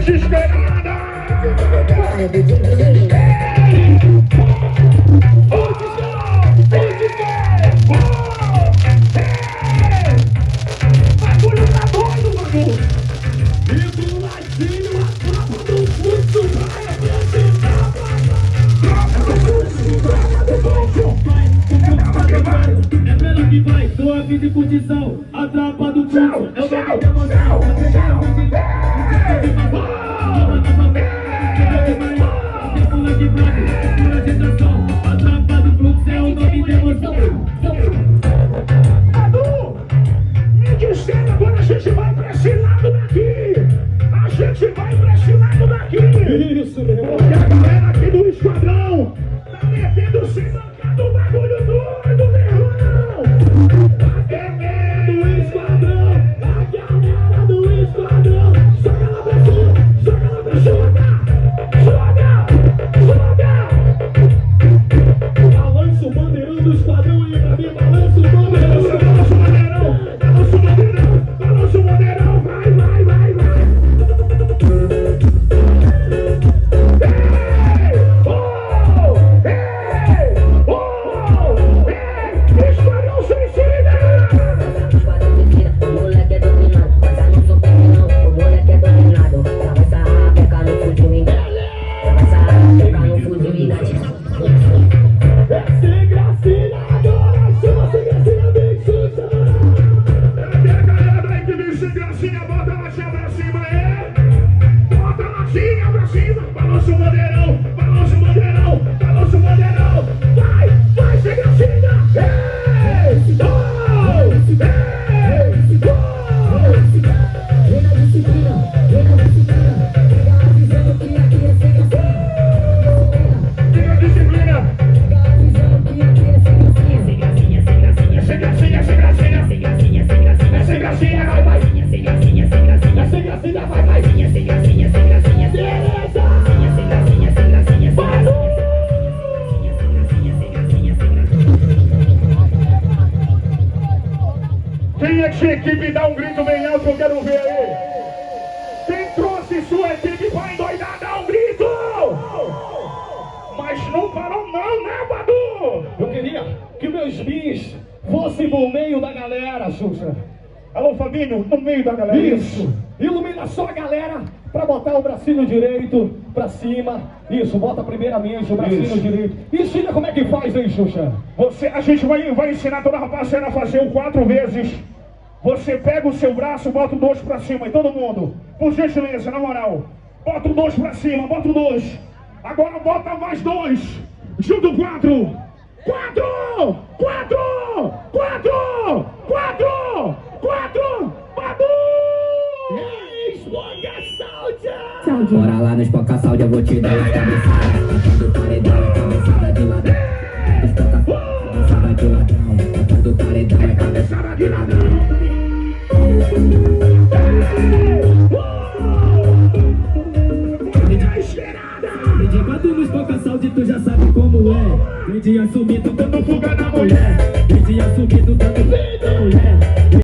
desesperada. Bagulho tá doido, bagulho. E do ladinho a tropa do fluxo vai apresentar. Tropa do fluxo, tropa do fluxo. É pela que vai, tô a fim de curtição. A tropa do fluxo é o nome da emoção. Me disseram agora a gente vai pra esse lado daqui. A gente vai pra esse lado daqui. Isso, meu irmão. Porque a galera aqui do esquadrão tá metendo sem mancado o bagulho doido, meu irmão. Tá querendo o esquadrão. A galera do esquadrão. Joga lá pra cima, joga lá pra cima. Balança o bandeirão do esquadrão aí pra mim, balança o bandeirão. Balança o bandeirão, balança o bandeirão, balança o bandeirão, vai, vai, vai, vai. Ei, oh, ei, esquadrão suicida. Esquadrão suicida, o moleque é dominado. Mas eu não sou peque não, o moleque é dominado. Tava essa rapeca no fuzil e tava essa rapeca no fuzil e Sem gracinha agora, chama sem gracinha, bem suja. Cadê a galera da equipe sem gracinha? Bota a latinha pra cima, é? Bota a latinha pra cima. Balança o bandeirão, balança o bandeirão, balança o bandeirão. Vai, vai sem gracinha. Ei, oh, vem na disciplina, vem na disciplina. Pega a visão que aqui é sem gracinha. Diga a disciplina. Sem gracinha, sem gracinha, sem gracinha, sem gracinha, sem gracinha, vai, vai, sem gracinha, sem gracinha, sem gracinha, vai, vai, sem gracinha, sem gracinha, beleza, sem gracinha, sem gracinha, sem gracinha. Quem é que equipe dá um grito bem alto que eu quero ver aí? Quem trouxe sua equipe vai endoidar, dá um grito! Mas não parou não, né, Badu? Eu queria que meus bis fossem no meio da galera, Xuxa. Alô, Fabinho, no meio da galera. Isso. Ilumina só a galera pra botar o bracinho direito pra cima. Isso, bota primeiramente o bracinho direito. Ensina como é que faz aí, Xuxa. A gente vai ensinar toda a rapaziada a fazer o 4 vezes. Você pega o seu braço, bota o 2 pra cima. E todo mundo, por gentileza, na moral. Bota o 2 pra cima, bota o 2. Agora bota mais 2. Junto 4. 4! 4! 4! 4! 4! Badu! Esponga Sáudia! Bora lá no Esponca Sáudia, eu vou te dar as cabeçadas. Do paredão, cabeçada de ladrão. Esponca cabeçada de ladrão. Do paredão, cabeçada de ladrão. De quatro no Esponca Sáudia, tu já sabe como é. Vem de assumir, tu dando fuga na mulher. Vem de assumir, tu